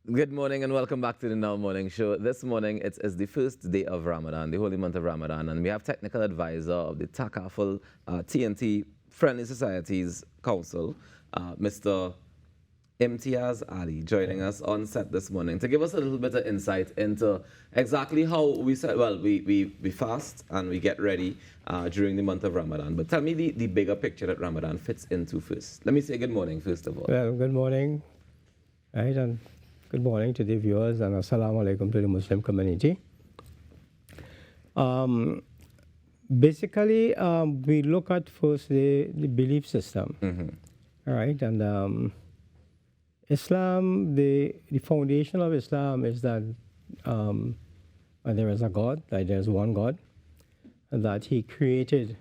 Good morning and welcome back to the Now Morning Show. This morning it is the first day of Ramadan, the Holy Month of Ramadan, and we have technical advisor of the Takaaful TNT Friendly Societies Council, Mr. Imtiaz Ali, joining us on set this morning to give us a little bit of insight into exactly how we said, well, we fast and we get ready during the month of Ramadan. But tell me the bigger picture that Ramadan fits into first. Let me say good morning, first of all. Well, good morning, right, and good morning to the viewers, and assalamu alaikum to the Muslim community. Basically, we look at first the belief system, right, and Islam, the foundation of Islam is that there is a God, that there is one God, and that He created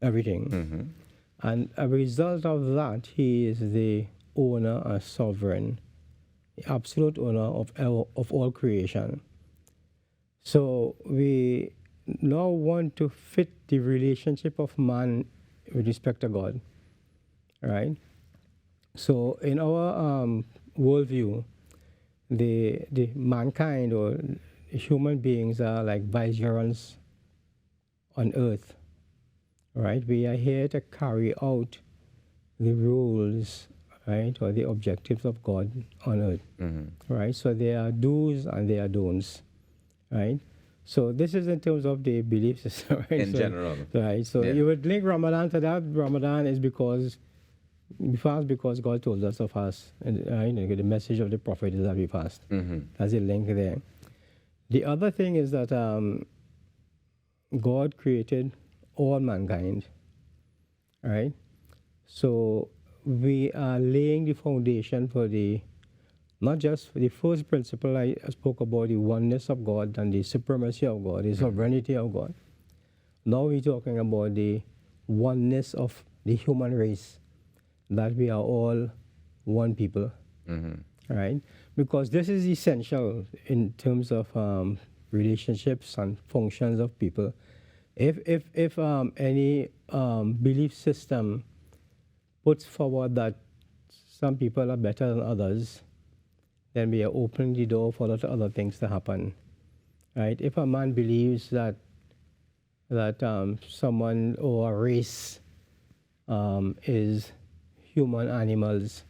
everything. And a result of that, He is the owner and sovereign, the absolute owner of all creation. So we now want to fit the relationship of man with respect to God, right? So in our worldview, the mankind or human beings are like vicegerents on earth, right? We are here to carry out the rules, right, or the objectives of God on earth, right? So there are do's and there are don'ts, right? So this is in terms of the belief system, right? In general. Right, so you would link Ramadan to that. Ramadan is because we fast because God told us to fast, and the message of the Prophet is that we fast. There's a link there. The other thing is that God created all mankind, right? So we are laying the foundation for not just for the first principle I spoke about, the oneness of God and the supremacy of God, the sovereignty of God. Now we're talking about the oneness of the human race, that we are all one people, right? Because this is essential in terms of relationships and functions of people. If any belief system puts forward that some people are better than others, then we are opening the door for a lot of other things to happen, right? If a man believes that someone or a race is human animals,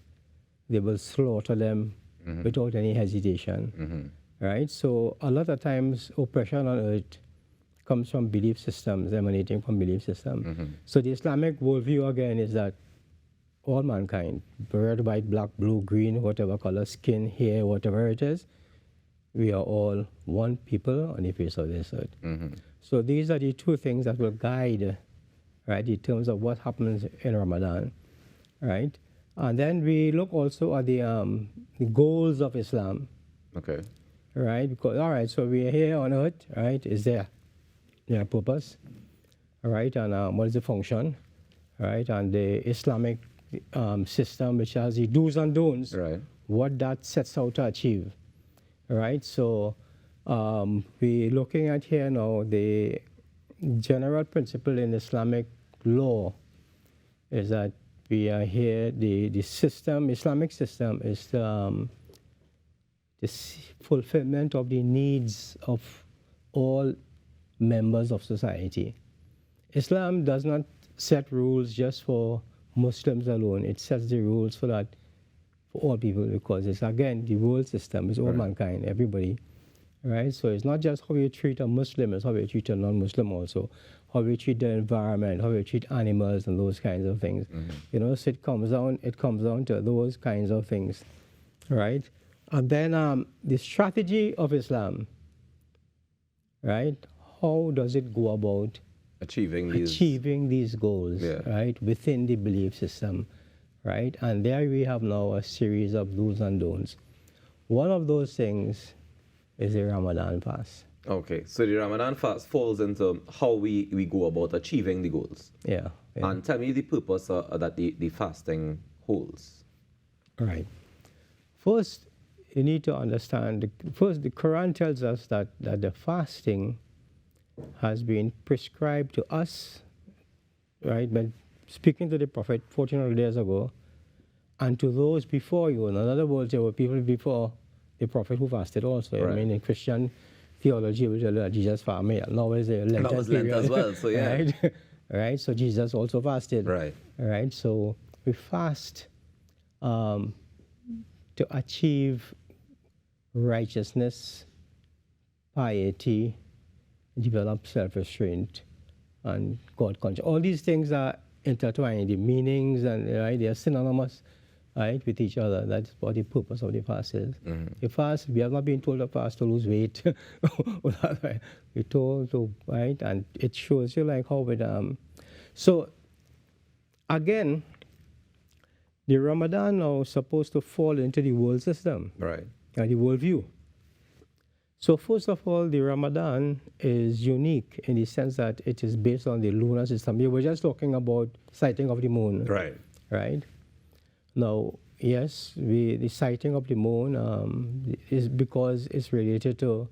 they will slaughter them without any hesitation, right? So a lot of times oppression on earth comes from belief systems, emanating from belief systems. So the Islamic worldview again is that all mankind, red, white, black, blue, green, whatever color, skin, hair, whatever it is, we are all one people on the face of this earth. So these are the two things that will guide, right, in terms of what happens in Ramadan, right? And then we look also at the goals of Islam. Okay. Right, because, all right, so we are here on earth, right? Is there a purpose, all right? And what is the function, right? And the Islamic system, which has the do's and don'ts, Right. what that sets out to achieve, right? So we're looking at here now the general principle in Islamic law is that we are here, the system, Islamic system is the fulfillment of the needs of all members of society. Islam does not set rules just for Muslims alone. It sets the rules for all people, because it's, again, the world system is all mankind, everybody, right? So it's not just how you treat a Muslim, it's how you treat a non-Muslim also, how you treat the environment, how you treat animals and those kinds of things. You know, so it comes down to those kinds of things, right? And then the strategy of Islam, right? How does it go about Achieving these goals, right, within the belief system, right? And there we have now a series of do's and don'ts. One of those things is the Ramadan fast. Okay, so the Ramadan fast falls into how we go about achieving the goals. Yeah. And tell me the purpose that the fasting holds. Right. First, you need to understand, the Quran tells us that the fasting has been prescribed to us, right? But speaking to the Prophet 1400 years ago, and to those before you. In other words, there were people before the prophet who fasted also. Right. I mean, in Christian theology, we tell you that Jesus fasted. Now is a Lenten That was Lent period. as well, so yeah. Right? Right? So Jesus also fasted. Right. Right? So we fast to achieve righteousness, piety, develop self-restraint, and God conscious. All these things are intertwined. The meanings and right, they are synonymous, right, with each other. That's what the purpose of the fast is. The fast, we have not been told to fast to lose weight. We're told to, right, and it shows you like how it so again, the Ramadan now is supposed to fall into the world system, Right. the world view. So first of all, the Ramadan is unique in the sense that it is based on the lunar system. We were just talking about sighting of the moon. Right. Right? Now, yes, the sighting of the moon is because it's related to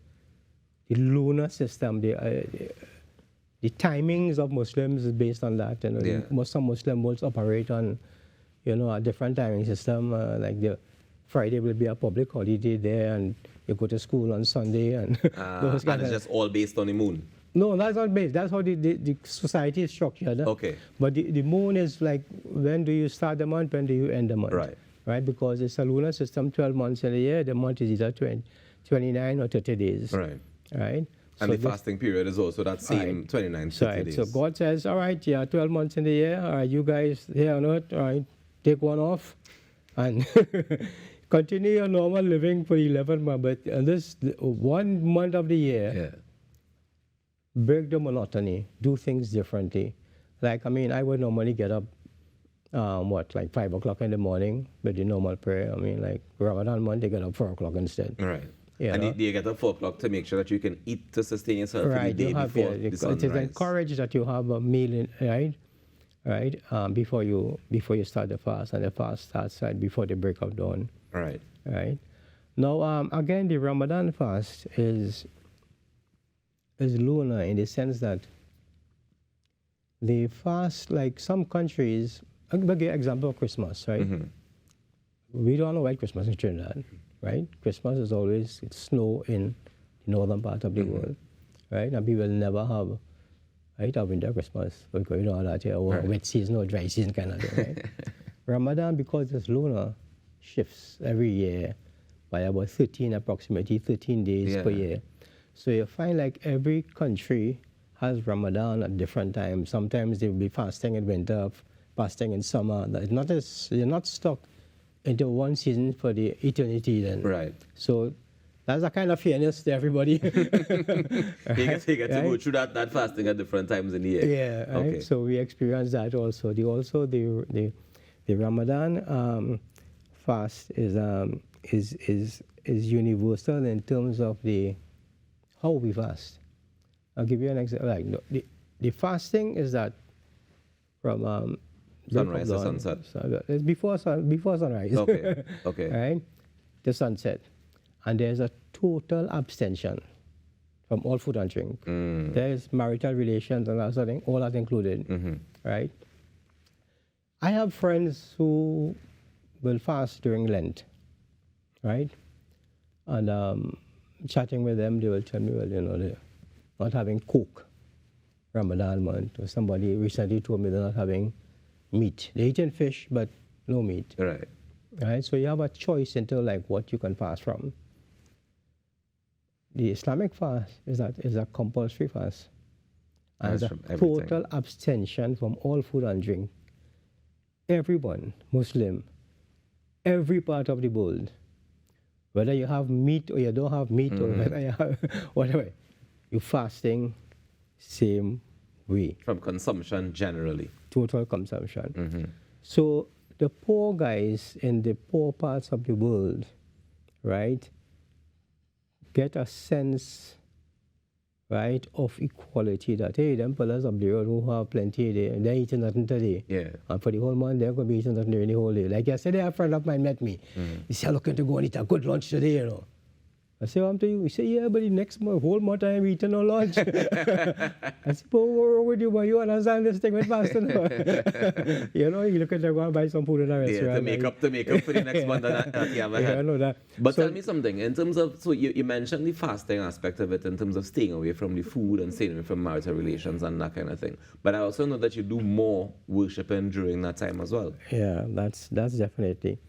the lunar system. The timings of Muslims is based on that. You know, some Muslim worlds operate on, you know, a different timing system. Like the Friday will be a public holiday there, and you go to school on Sunday, and those and it's just all based on the moon. No, that's not based. That's how the society is structured. Okay. But the moon is like, when do you start the month, when do you end the month? Right. Right, because it's a lunar system, 12 months in a year. The month is either 29 or 30 days. Right. Right. And the fasting period is also that same 29, 30 days. So God says, all right, 12 months in the year. All right, you guys here on earth, all right, take one off and continue your normal living for 11 months. But this 1 month of the year, break the monotony, do things differently. Like, I mean, I would normally get up, like 5 o'clock in the morning with the normal prayer. I mean, like Ramadan month, they get up 4 o'clock instead. Right. You and know? you get up 4 o'clock to make sure that you can eat to sustain yourself right, for the day before the sun it is rises. encouraged that you have a meal, right, before you start the fast, and the fast starts right before the break of dawn. Right. Right. Now, again, the Ramadan fast is lunar in the sense that they fast like some countries. I'll give you an example of Christmas, right? We don't know White Christmas in Trinidad, right? Christmas is always snow in the northern part of the world, right? And we will never have, right, a winter Christmas because you know that here, or wet season or dry season kind of thing, right? Ramadan, because it's lunar, shifts every year by about approximately 13 days per year. So you find like every country has Ramadan at different times. Sometimes they will be fasting in winter, fasting in summer. You're not stuck into one season for the eternity then. Right. So that's a kind of fairness to everybody. You get to go through that fasting at different times in the year. Yeah, right. Okay. So we experience that also. The Ramadan fast is universal in terms of how we fast. I'll give you an example. Like the fasting is that from sunrise to sunset. It's before sunrise. Okay. Okay. Right, to sunset, and there's a total abstention from all food and drink. There's marital relations and that sort of thing, all that included. Right. I have friends who will fast during Lent, right? And chatting with them, they will tell me, well, you know, they're not having Coke Ramadan month. Or somebody recently told me they're not having meat. They're eating fish, but no meat. Right. Right? So you have a choice into like what you can fast from. The Islamic fast is a compulsory fast. And it's a total abstention from all food and drink. Everyone, Muslim, every part of the world, whether you have meat or you don't have meat, or whether you have whatever, you're fasting same way. From consumption generally. Total consumption. So the poor guys in the poor parts of the world, right, get a sense, right, of equality that, hey, them fellas up there who have plenty, they're eating nothing today. Yeah. And for the whole month, they're going to be eating nothing the whole day. Like yesterday, a friend of mine met me. He said, I'm looking to go and eat a good lunch today, you know. I say, what to you? He say, yeah, but the next month, whole month I am eating no lunch. I say, but what's wrong with you? But you understand this thing with fasting? You know, you look at them, go and buy some food in a restaurant. Yeah, to make up for the next month that you have ahead. Yeah, I know that. But tell me something, in terms of, so you mentioned the fasting aspect of it in terms of staying away from the food and staying away from marital relations and that kind of thing. But I also know that you do more worshiping during that time as well. Yeah, that's definitely.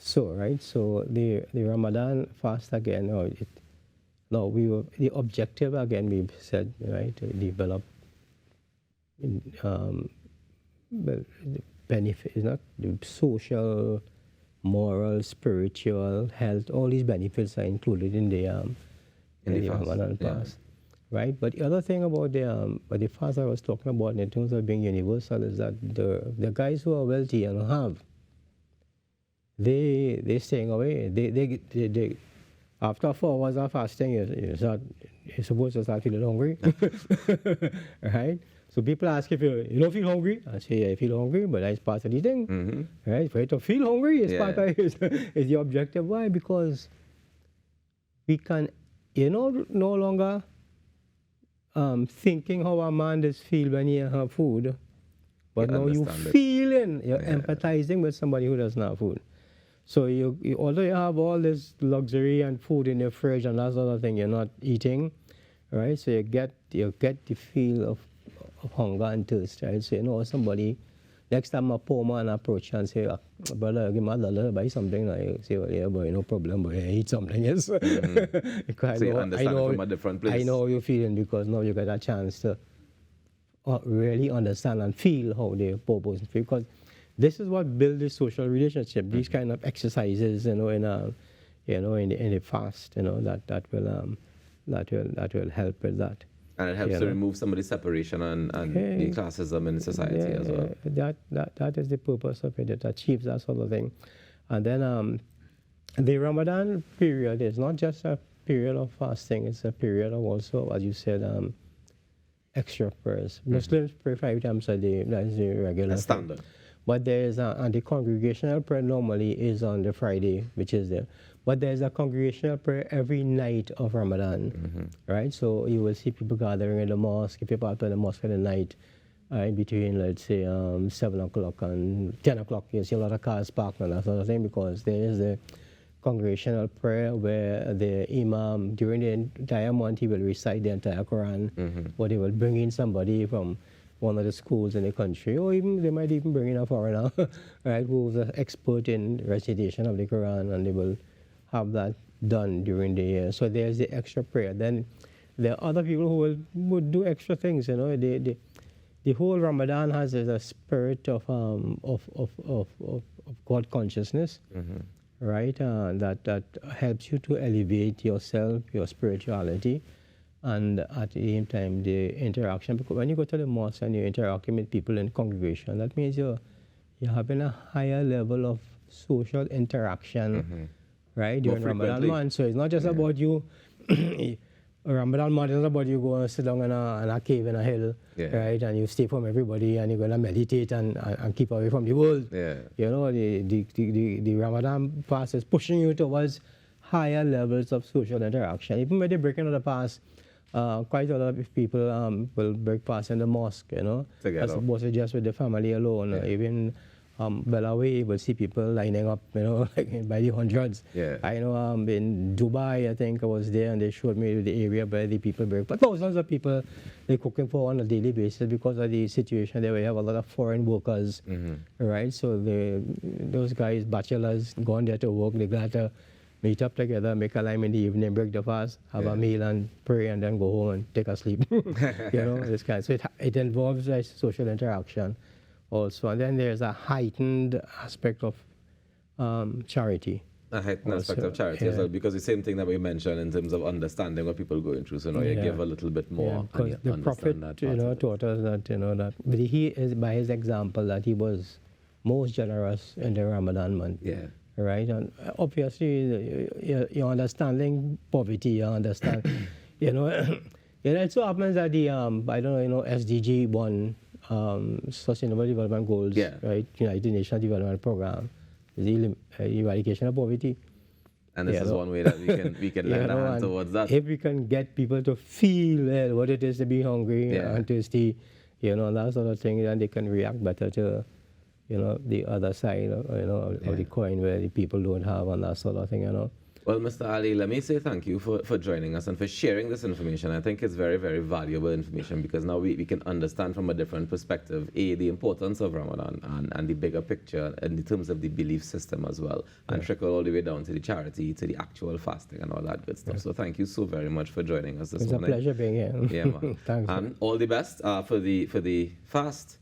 So, right, so the Ramadan fast again, the objective again, we said, right, to develop well, the benefit, not the social, moral, spiritual, health, all these benefits are included in the Ramadan fast. Right, but the other thing about the fast I was talking about in terms of being universal is that the guys who are wealthy and have, they staying away. They after 4 hours of fasting, you're supposed to start feeling hungry, right? So people ask if you don't feel hungry. I say, yeah, I feel hungry, but that's part of the thing, right? For you to feel hungry is part of is the objective. Why? Because we can, no longer thinking how a man does feel when he has food, but now you feeling, you're empathizing with somebody who doesn't have food. So you although you have all this luxury and food in your fridge and that sort of thing, you're not eating, right? So you get the feel of hunger and thirst, right? So somebody, next time a poor man approach you and say, brother, give me $1, buy something. I say, well, yeah, boy, no problem, boy, I eat something, yes. Because so you understand it from a different place. I know how you're feeling because now you get a chance to really understand and feel how the poor person feels. Because this is what builds the social relationship. These kind of exercises, in the fast, that will help with that. And it helps to remove some of the separation and the classism in society as well. That is the purpose of it. It achieves that sort of thing. And then the Ramadan period is not just a period of fasting. It's a period of also, as you said, extra prayers. Muslims pray 5 times a day. That's the regular. That's standard. But there's and the congregational prayer normally is on the Friday, which is there. But there's a congregational prayer every night of Ramadan, right? So you will see people gathering in the mosque. If you're part of the mosque at the night, in between, let's say, 7 o'clock and 10 o'clock, you see a lot of cars parked and that sort of thing, because there is the congregational prayer where the imam, during the entire month, he will recite the entire Quran, or they will bring in somebody from one of the schools in the country, or even they might even bring in a foreigner, right, who's an expert in recitation of the Quran, and they will have that done during the year. So there's the extra prayer. Then there are other people who would do extra things. The whole Ramadan has a spirit of God consciousness, right? That helps you to elevate yourself, your spirituality. And at the same time, the interaction, because when you go to the mosque and you're interacting with people in the congregation, that means you're having a higher level of social interaction, right, during Ramadan month. So it's not just about you, Ramadan month is not about you going to sit down in a cave in a hill, right, and you stay from everybody and you're going to meditate and keep away from the world. The Ramadan fast is pushing you towards higher levels of social interaction. Even when they're breaking of the fast, quite a lot of people will break fast in the mosque, as opposed to just with the family alone. Even Bellaway, we'll see people lining up, like by the hundreds. I know in Dubai, I think I was there, and they showed me the area where the people break. But thousands of people they're cooking for on a daily basis because of the situation there. We have a lot of foreign workers, right? So those guys, bachelors, gone there to work. They're glad to meet up together, make a lime in the evening, break the fast, have a meal and pray, and then go home and take a sleep. This kind. So it involves social interaction also. And then there's a heightened aspect of charity. A heightened aspect of charity as well, because the same thing that we mentioned in terms of understanding what people are going through. So now you give a little bit more. Because the Prophet, taught us that, but he is by his example that he was most generous in the Ramadan month. Right, and obviously you're understanding poverty, you understand, it so happens that the SDG 1 Sustainable Development Goals, right, United Nations Development Program, is the eradication of poverty. And this is one way that we can lend a hand towards that. If we can get people to feel what it is to be hungry and thirsty, and that sort of thing, then they can react better to, the other side, of the coin where the people don't have and that sort of thing, Well, Mr. Ali, let me say thank you for joining us and for sharing this information. I think it's very, very valuable information because now we can understand from a different perspective, the importance of Ramadan and the bigger picture in terms of the belief system as well, and trickle all the way down to the charity, to the actual fasting and all that good stuff. So thank you so very much for joining us this morning. It's a pleasure being here. Yeah, man. Thanks. And all the best for the fast.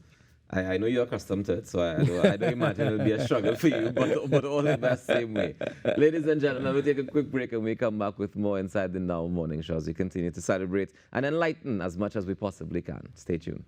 I know you're accustomed to it, so I don't imagine it'll be a struggle for you, but all the best same way. Ladies and gentlemen, we'll take a quick break and we come back with more Inside the Now Morning Show as we continue to celebrate and enlighten as much as we possibly can. Stay tuned.